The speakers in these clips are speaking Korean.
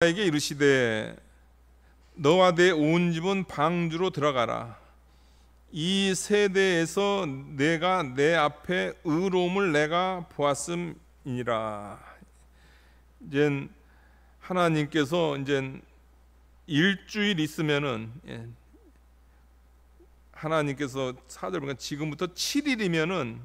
에게 이르시되 너와 내 온 집은 방주로 들어가라. 이 세대에서 내가 내 앞에 의로움을 내가 보았음이니라. 이제 하나님께서 이제 일주일 있으면은 하나님께서 사절 보니까 지금부터 7일이면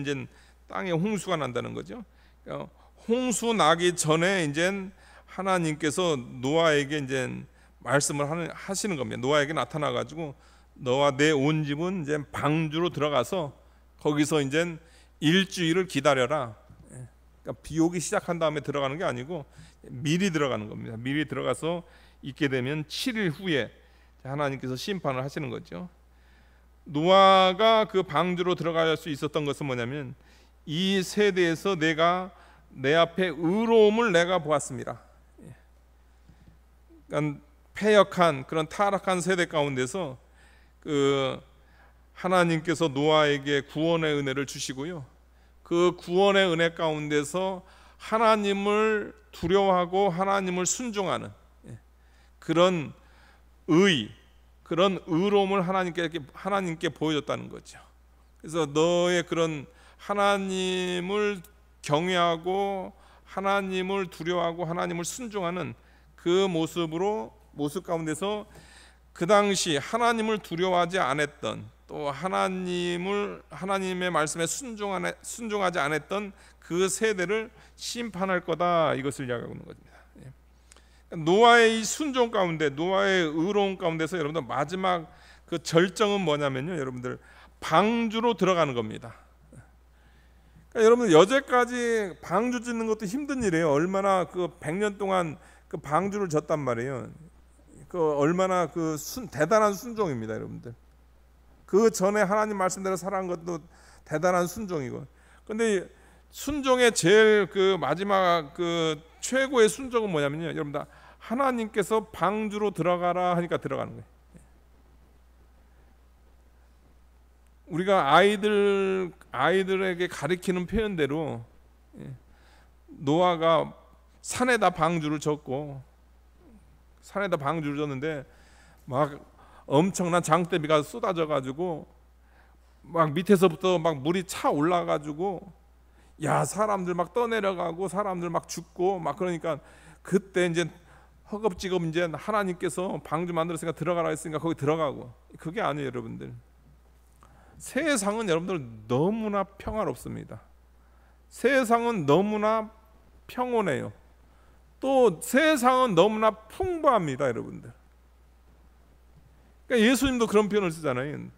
이제 땅에 홍수가 난다는 거죠. 그러니까 홍수 나기 전에 이제 하나님께서 노아에게 이제 말씀을 하시는 겁니다. 노아에게 나타나 가지고 너와 내 온 집은 이제 방주로 들어가서 거기서 이제 일주일을 기다려라. 그러니까 비 오기 시작한 다음에 들어가는 게 아니고 미리 들어가는 겁니다. 미리 들어가서 있게 되면 7일 후에 하나님께서 심판을 하시는 거죠. 노아가 그 방주로 들어갈 수 있었던 것은 뭐냐면 이 세대에서 내가 내 앞에 의로움을 내가 보았습니다. 그러니까 패역한 그런 타락한 세대 가운데서 그 하나님께서 노아에게 구원의 은혜를 주시고요. 그 구원의 은혜 가운데서 하나님을 두려워하고 하나님을 순종하는 그런 그런 의로움을 하나님께 보여줬다는 거죠. 그래서 너의 그런 하나님을 경외하고 하나님을 두려워하고 하나님을 순종하는 그 모습 가운데서 그 당시 하나님을 두려워하지 않았던, 또 하나님의 말씀에 순종하지 않았던 그 세대를 심판할 거다, 이것을 이야기하고 있는 겁니다. 노아의 이 순종 가운데, 노아의 의로움 가운데서 여러분들 마지막 그 절정은 뭐냐면요, 여러분들 방주로 들어가는 겁니다. 그러니까 여러분 여태까지 방주 짓는 것도 힘든 일이에요. 얼마나 그 100년 동안 그 방주를 졌단 말이에요. 그 얼마나 그 대단한 순종입니다, 여러분들. 그 전에 하나님 말씀대로 살아간 것도 대단한 순종이고. 근데 순종의 제일 그 마지막 그 최고의 순종은 뭐냐면요, 여러분들 하나님께서 방주로 들어가라 하니까 들어가는 거예요. 우리가 아이들에게 가르치는 표현대로 노아가 산에다 방주를 졌고, 산에다 방주를 졌는데 막 엄청난 장대비가 쏟아져 가지고 막 밑에서부터 막 물이 차 올라 가지고 사람들 막 떠내려가고 사람들 막 죽고 막, 그러니까 그때 이제 허겁지겁 이제 하나님께서 방주 만들었으니까 들어가라 했으니까 거기 들어가고. 그게 아니에요, 여러분들. 세상은 여러분들 너무나 평화롭습니다. 세상은 너무나 평온해요. 또 세상은 너무나 풍부합니다, 여러분들. 그러니까 예수님도 그런 표현을 쓰잖아요.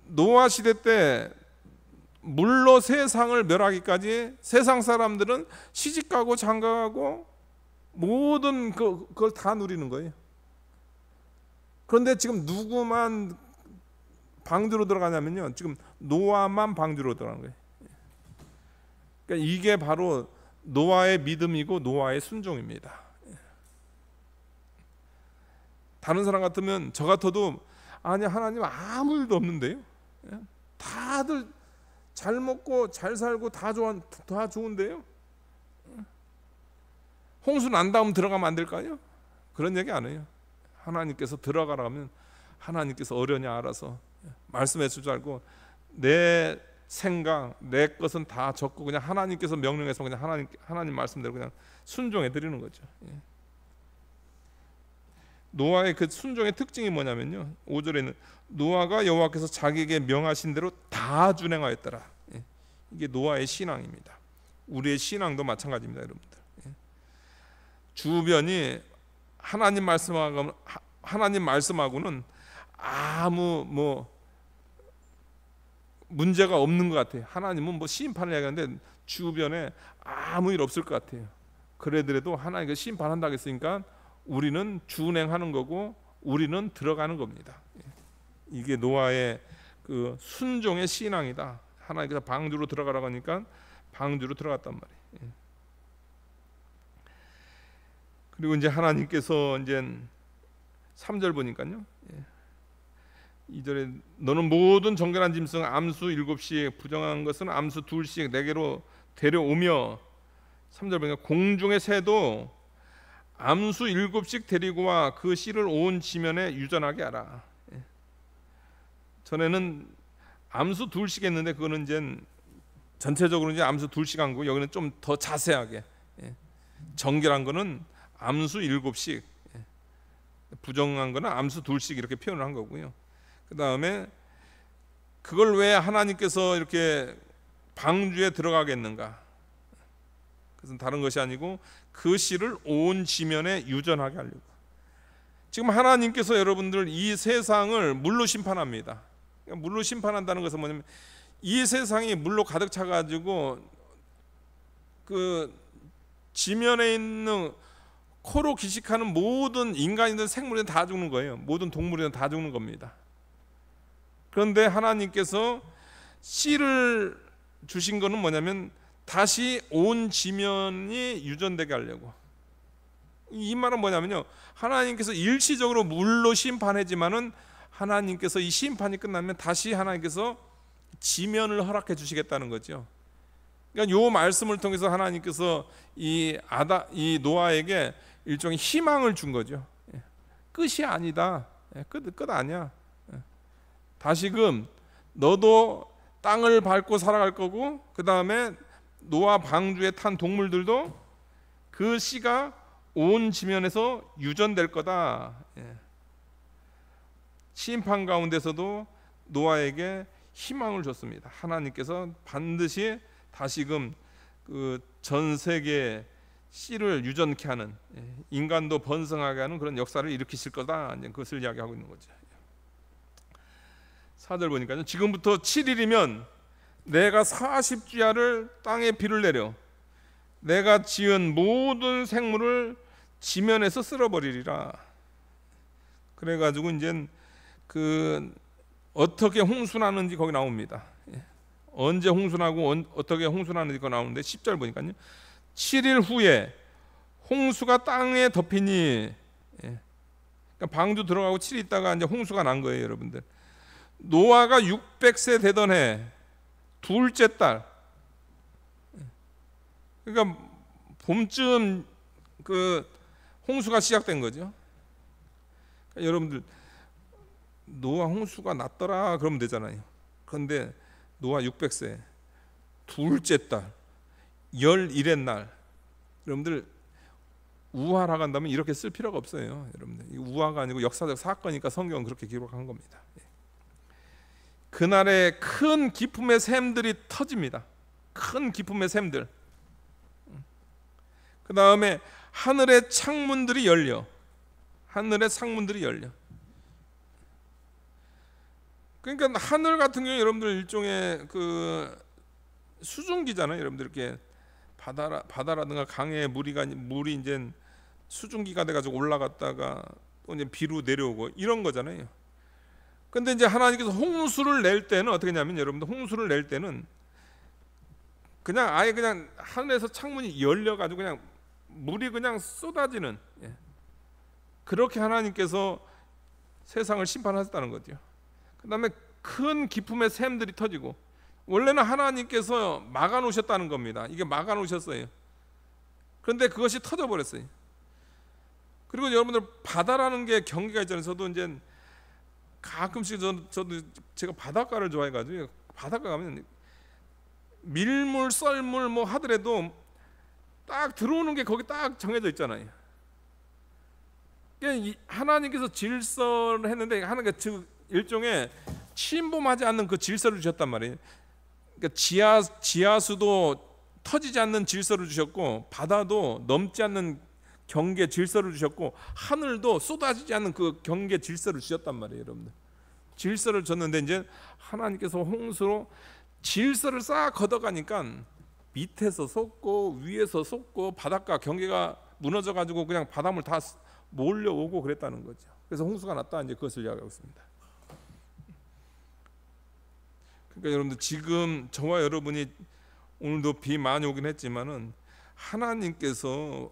노아 시대 때 물로 세상을 멸하기까지 세상 사람들은 시집가고 장가가고 모든 그걸 다 누리는 거예요. 그런데 지금 누구만 방주로 들어가냐면요, 지금 노아만 방주로 들어가는 거예요. 그러니까 이게 바로 노아의 믿음이고 노아의 순종입니다. 다른 사람 같으면, 저 같아도 아니 하나님 아무 일도 없는데요, 다들 잘 먹고 잘 살고 다 좋은데요, 홍수 난 다음 들어가면 안 될까요? 그런 얘기 안 해요. 하나님께서 들어가라면 하나님께서 어려냐 알아서 말씀해 줄 줄 알고, 내 생각, 내 것은 다 적고 그냥 하나님께서 명령해서 그냥 하나님 말씀대로 그냥 순종해 드리는 거죠. 노아의 그 순종의 특징이 뭐냐면요, 5절에는 노아가 여호와께서 자기에게 명하신 대로 다 준행하였더라. 이게 노아의 신앙입니다. 우리의 신앙도 마찬가지입니다, 여러분들. 주변이 하나님 말씀하고는 아무 문제가 없는 것 같아요. 하나님은 심판을 얘기하는데 주변에 아무 일 없을 것 같아요. 그래도 하나님께 심판한다고 했으니까 우리는 준행하는 거고 우리는 들어가는 겁니다. 이게 노아의 그 순종의 신앙이다. 하나님께서 방주로 들어가라고 하니까 방주로 들어갔단 말이에요. 그리고 이제 하나님께서 이제 3절 보니까요, 2절에 너는 모든 정결한 짐승 암수 7씩 부정한 것은 암수 2씩 내게로 데려오며 3절 보니까 공중의 새도 암수 7씩 데리고 와 그 씨를 온 지면에 유전하게 하라. 전에는 암수 2씩 했는데 그거는 이제 전체적으로 이제 암수 2씩 한 거고, 여기는 좀 더 자세하게 정결한 거는 암수 7씩, 부정한 거는 암수 2씩 이렇게 표현을 한 거고요. 그 다음에 그걸 왜 하나님께서 이렇게 방주에 들어가겠는가? 그것은 다른 것이 아니고 그 씨를 온 지면에 유전하게 하려고. 지금 하나님께서 여러분들 이 세상을 물로 심판합니다. 물로 심판한다는 것은 뭐냐면 이 세상이 물로 가득 차가지고 그 지면에 있는 코로 기식하는 모든 인간이든 생물이든 다 죽는 거예요. 모든 동물이든 다 죽는 겁니다. 그런데 하나님께서 씨를 주신 거는 뭐냐면 다시 온 지면이 유전되게 하려고. 이 말은 뭐냐면요, 하나님께서 일시적으로 물로 심판하지만은 하나님께서 이 심판이 끝나면 다시 하나님께서 지면을 허락해 주시겠다는 거죠. 그러니까 요 말씀을 통해서 하나님께서 이 노아에게 일종의 희망을 준 거죠. 끝이 아니다. 끝 아니야. 다시금 너도 땅을 밟고 살아갈 거고, 그 다음에 노아 방주에 탄 동물들도 그 씨가 온 지면에서 유전될 거다. 심판 가운데서도 노아에게 희망을 줬습니다. 하나님께서 반드시 다시금 그 전 세계 씨를 유전케 하는, 인간도 번성하게 하는 그런 역사를 일으키실 거다. 그것을 이야기하고 있는 거죠. 4절 보니까요, 지금부터 7일이면 내가 40주야를 땅에 비를 내려 내가 지은 모든 생물을 지면에서 쓸어버리리라. 그래가지고 이제 그 어떻게 홍수나는지 거기 나옵니다. 언제 홍수나고 어떻게 홍수나는지 거기 나오는데 10절 보니까요, 7일 후에 홍수가 땅에 덮이니, 그러니까 방주 들어가고 7일 있다가 이제 홍수가 난 거예요, 여러분들. 노아가 600세 되던 해 둘째 달, 그러니까 봄쯤 그 홍수가 시작된 거죠. 그러니까 여러분들 노아 홍수가 났더라 그러면 되잖아요. 그런데 노아 600세 둘째 달 11의 날, 여러분들 우화라고 한다면 이렇게 쓸 필요가 없어요. 여러분들 우화가 아니고 역사적 사건이니까 성경은 그렇게 기록한 겁니다. 그날에 큰 기쁨의 샘들이 터집니다. 큰 기쁨의 샘들. 그 다음에 하늘의 창문들이 열려. 하늘의 창문들이 열려. 그러니까 하늘 같은 경우 여러분들 일종의 그 수증기잖아요. 여러분들 이렇게 바다라든가 강에 물이 이제 수증기가 돼가지고 올라갔다가 또 이제 비로 내려오고 이런 거잖아요. 근데 이제 하나님께서 홍수를 낼 때는 어떻게 하냐면, 여러분들 홍수를 낼 때는 그냥 아예 그냥 하늘에서 창문이 열려가지고 그냥 물이 그냥 쏟아지는, 그렇게 하나님께서 세상을 심판하셨다는 거죠. 그 다음에 큰 기쁨의 샘들이 터지고, 원래는 하나님께서 막아 놓으셨다는 겁니다. 이게 막아 놓으셨어요. 그런데 그것이 터져버렸어요. 그리고 여러분들 바다라는 게 경계가 있잖아요. 저도 이제 가끔씩 저도 제가 바닷가를 좋아해가지고 바닷가 가면 밀물 썰물 뭐 하더라도 딱 들어오는 게 거기 딱 정해져 있잖아요. 하나님께서 질서를 했는데 하나님께서 즉 일종의 침범하지 않는 그 질서를 주셨단 말이에요. 그러니까 지하수도 터지지 않는 질서를 주셨고, 바다도 넘지 않는 경계 질서를 주셨고, 하늘도 쏟아지지 않는 그 경계 질서를 주셨단 말이에요. 여러분들 질서를 줬는데 이제 하나님께서 홍수로 질서를 싹 걷어가니까 밑에서 쏟고 위에서 쏟고 바닷가 경계가 무너져 가지고 그냥 바닷물 다 몰려오고 그랬다는 거죠. 그래서 홍수가 났다, 이제 그것을 이야기하고 있습니다. 그러니까 여러분들 지금 저와 여러분이 오늘도 비 많이 오긴 했지만은 하나님께서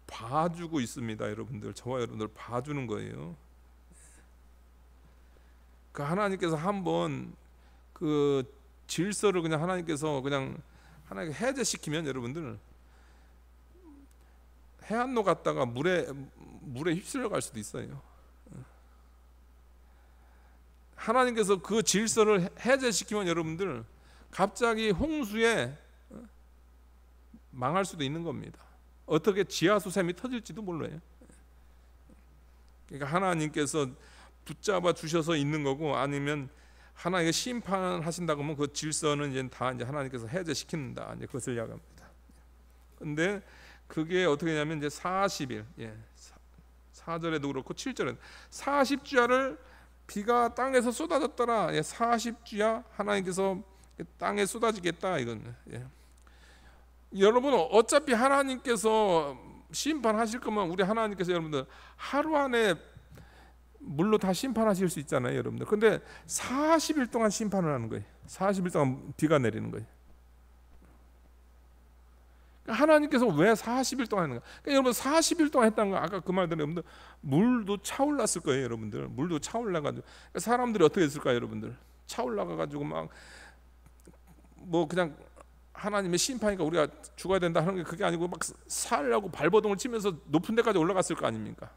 봐주고 있습니다. 여러분들 저와 여러분들 봐주는 거예요. 그 하나님께서 한번 그 질서를 그냥 하나님께서 그냥 하나님께 해제시키면 여러분들 해안로 갔다가 물에 휩쓸려 갈 수도 있어요. 하나님께서 그 질서를 해제시키면 여러분들 갑자기 홍수에 망할 수도 있는 겁니다. 어떻게 지하수 샘이 터질지도 몰라요. 그러니까 하나님께서 붙잡아 주셔서 있는 거고, 아니면 하나님께 심판하신다고 하면 그 질서는 이제 다 이제 하나님께서 해제시킨다, 이제 그것을 이야기합니다. 근데 그게 어떻게 되냐면 이제 40일, 4절에도 그렇고 7절에 40주야를 비가 땅에서 쏟아졌더라. 40주야 하나님께서 땅에 쏟아지겠다, 이건. 여러분, 어차피 하나님께서 심판하실 거면 우리 하나님께서 여러분들 하루 안에 물로 다 심판하실 수 있잖아요, 여러분들. 근데 40일 동안 심판을 하는 거예요. 40일 동안 비가 내리는 거예요. 하나님께서 왜 40일 동안 하는가? 그러니까 여러분 40일 동안 했다는 거, 아까 그 말대로 여러분들 물도 차올랐을 거예요, 여러분들. 물도 차올라가지고 그러니까 사람들이 어떻게 했을까요, 여러분들? 차올라가가지고 막 뭐 그냥 하나님의 심판이니까 우리가 죽어야 된다 하는 게 그게 아니고 막 살려고 발버둥을 치면서 높은 데까지 올라갔을 거 아닙니까?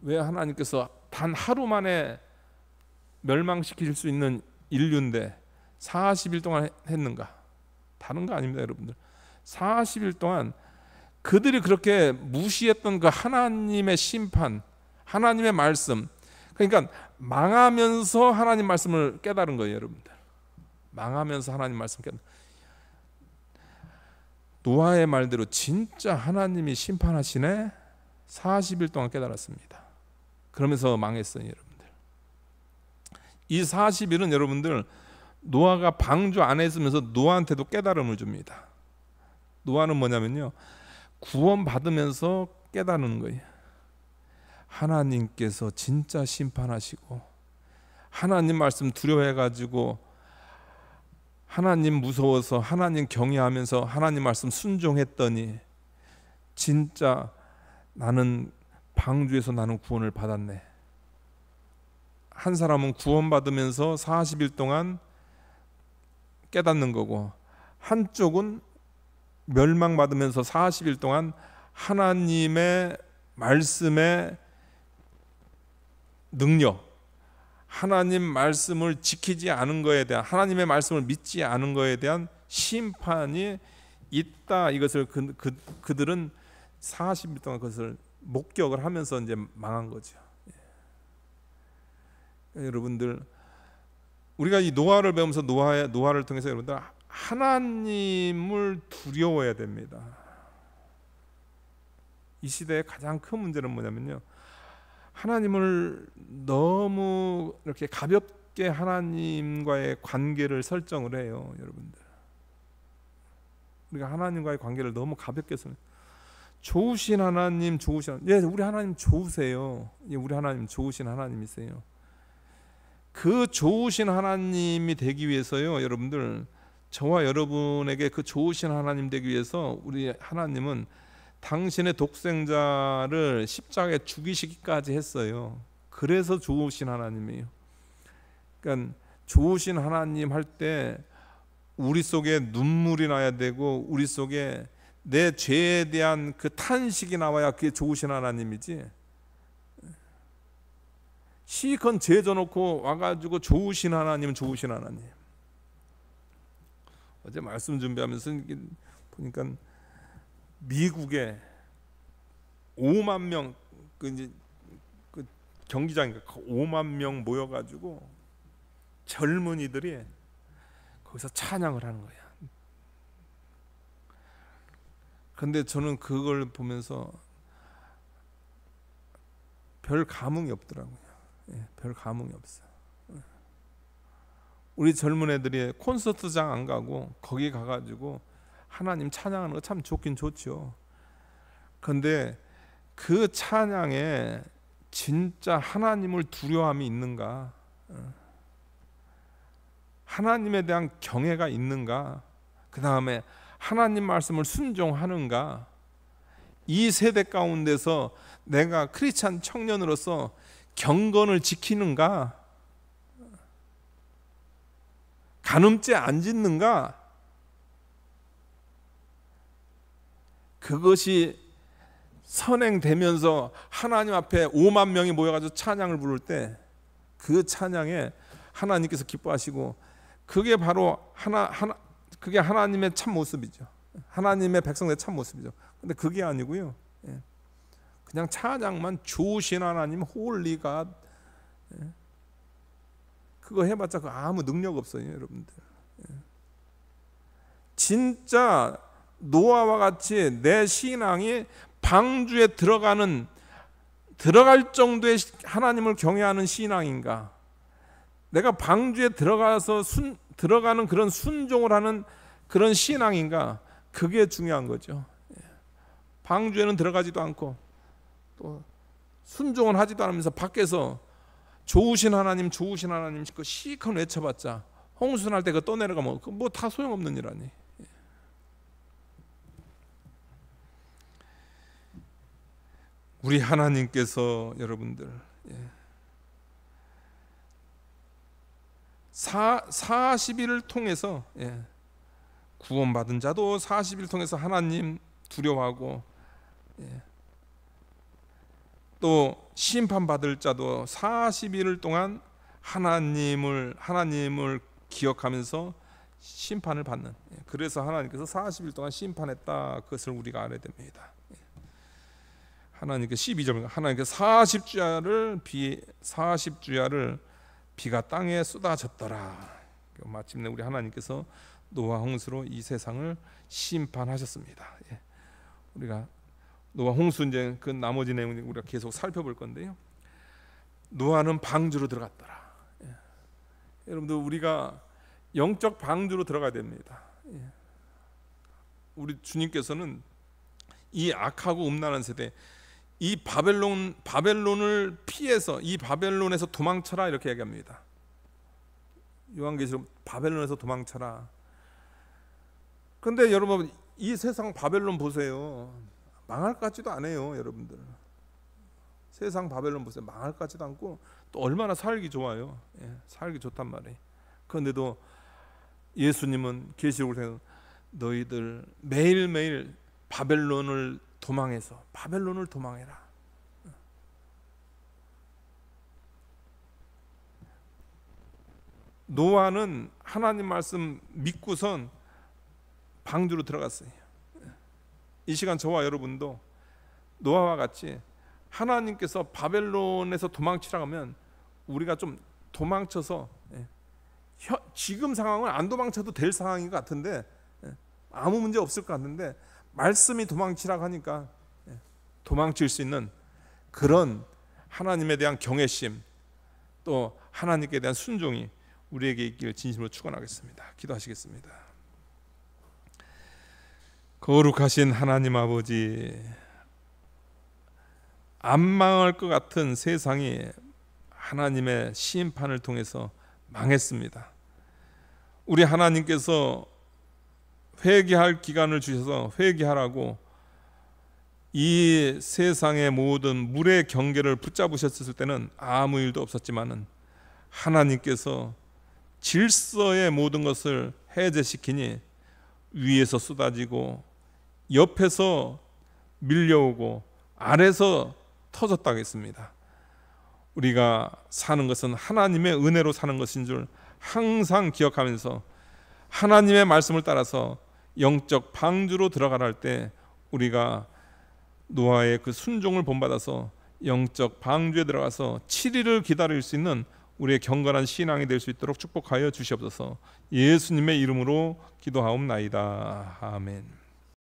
왜 하나님께서 단 하루 만에 멸망시킬 수 있는 인류인데 40일 동안 했는가? 다른 거 아닙니다, 여러분들. 40일 동안 그들이 그렇게 무시했던 그 하나님의 심판, 하나님의 말씀, 그러니까 망하면서 하나님 말씀을 깨달은 거예요, 여러분들. 망하면서 하나님 말씀 깨달은. 노아의 말대로 진짜 하나님이 심판하시네. 40일 동안 깨달았습니다. 그러면서 망했어요, 여러분들. 이 40일은 여러분들 노아가 방주 안에 있으면서 노아한테도 깨달음을 줍니다. 노아는 뭐냐면요, 구원받으면서 깨닫는 거예요. 하나님께서 진짜 심판하시고, 하나님 말씀 두려워해가지고 하나님 무서워서 하나님 경외하면서 하나님 말씀 순종했더니 진짜 나는 방주에서 나는 구원을 받았네. 한 사람은 구원받으면서 40일 동안 깨닫는 거고, 한쪽은 멸망받으면서 40일 동안 하나님의 말씀의 능력, 하나님 말씀을 지키지 않은 거에 대한, 하나님의 말씀을 믿지 않은 거에 대한 심판이 있다. 이것을 그들은 40일 동안 그것을 목격을 하면서 이제 망한 거죠. 여러분들, 우리가 이 노아를 배우면서 노아를 통해서 여러분들 하나님을 두려워해야 됩니다. 이 시대의 가장 큰 문제는 뭐냐면요, 하나님을 너무 이렇게 가볍게 하나님과의 관계를 설정을 해요, 여러분들. 우리가 하나님과의 관계를 너무 가볍게 좋으신 하나님, 우리 하나님 좋으세요. 우리 하나님 좋으신 하나님이세요. 그 좋으신 하나님이 되기 위해서요, 여러분들, 저와 여러분에게 그 좋으신 하나님 되기 위해서 우리 하나님은 당신의 독생자를 십자가에 죽이시기까지 했어요. 그래서 좋으신 하나님이에요. 그러니까 좋으신 하나님 할 때 우리 속에 눈물이 나야 되고, 우리 속에 내 죄에 대한 그 탄식이 나와야 그게 좋으신 하나님이지. 시컨 죄 져놓고 와가지고 좋으신 하나님은 좋으신 하나님. 어제 말씀 준비하면서 보니까 미국에 5만 명 그 경기장인가 5만 명 모여가지고 젊은이들이 거기서 찬양을 하는 거야. 근데 저는 그걸 보면서 별 감흥이 없더라고요. 별 감흥이 없어. 우리 젊은 애들이 콘서트장 안 가고 거기 가가지고 하나님 찬양하는 거 참 좋긴 좋죠. 그런데 그 찬양에 진짜 하나님을 두려움이 있는가? 하나님에 대한 경외가 있는가? 그 다음에 하나님 말씀을 순종하는가? 이 세대 가운데서 내가 크리스찬 청년으로서 경건을 지키는가? 간음죄 안 짓는가? 그것이 선행되면서 하나님 앞에 5만 명이 모여가지고 찬양을 부를 때 그 찬양에 하나님께서 기뻐하시고, 그게 바로 그게 하나님의 참 모습이죠. 하나님의 백성들의 참 모습이죠. 근데 그게 아니고요, 그냥 찬양만 좋으신 하나님, 홀리 갓, 그거 해봤자 그 아무 능력 없어요, 여러분들. 진짜 노아와 같이 내 신앙이 방주에 들어갈 정도의 하나님을 경외하는 신앙인가? 내가 방주에 들어가서 들어가는 그런 순종을 하는 그런 신앙인가? 그게 중요한 거죠. 방주에는 들어가지도 않고 또 순종을 하지도 않으면서 밖에서 좋으신 하나님 그 시컷 외쳐봤자 홍수 날 때 그 떠내려가면 뭐 다 소용없는 일 아니. 우리 하나님께서 여러분들 40일을 통해서 구원받은 자도 40일 통해서 하나님 두려워하고, 또 심판받을 자도 40일을 동안 하나님을 기억하면서 심판을 받는, 그래서 하나님께서 40일 동안 심판했다, 그것을 우리가 알아야 됩니다. 하나님께 12절, 하나님께서 40주야를 비가 땅에 쏟아졌더라. 마침내 우리 하나님께서 노아 홍수로 이 세상을 심판하셨습니다. 우리가 노아 홍수 이제 그 나머지 내용 우리가 계속 살펴볼 건데요. 노아는 방주로 들어갔더라. 여러분들, 우리가 영적 방주로 들어가야 됩니다. 우리 주님께서는 이 악하고 음란한 세대, 이 바벨론을 피해서, 이 바벨론에서 도망쳐라, 이렇게 얘기합니다. 요한계시록 바벨론에서 도망쳐라. 그런데 여러분, 이 세상 바벨론 보세요. 망할 것 같지도 않아요, 여러분들. 세상 바벨론 보세요. 망할 것 같지도 않고 또 얼마나 살기 좋아요. 살기 좋단 말이에요. 그런데도 예수님은 계시록을 통해서 너희들 매일매일 바벨론을 도망해라. 노아는 하나님 말씀 믿고선 방주로 들어갔어요. 이 시간 저와 여러분도 노아와 같이 하나님께서 바벨론에서 도망치라고 하면 우리가 좀 도망쳐서, 지금 상황은 안 도망쳐도 될 상황인 것 같은데, 아무 문제 없을 것 같은데 말씀이 도망치라고 하니까 도망칠 수 있는 그런 하나님에 대한 경외심, 또 하나님께 대한 순종이 우리에게 있기를 진심으로 축원하겠습니다. 기도하시겠습니다. 거룩하신 하나님 아버지, 안 망할 것 같은 세상이 하나님의 심판을 통해서 망했습니다. 우리 하나님께서 회개할 기간을 주셔서 회개하라고 이 세상의 모든 물의 경계를 붙잡으셨을 때는 아무 일도 없었지만은 하나님께서 질서의 모든 것을 해제시키니 위에서 쏟아지고 옆에서 밀려오고 아래서 터졌다고 했습니다. 우리가 사는 것은 하나님의 은혜로 사는 것인 줄 항상 기억하면서 하나님의 말씀을 따라서 영적 방주로 들어가라 할 때 우리가 노아의 그 순종을 본받아서 영적 방주에 들어가서 7일을 기다릴 수 있는 우리의 경건한 신앙이 될 수 있도록 축복하여 주시옵소서. 예수님의 이름으로 기도하옵나이다. 아멘.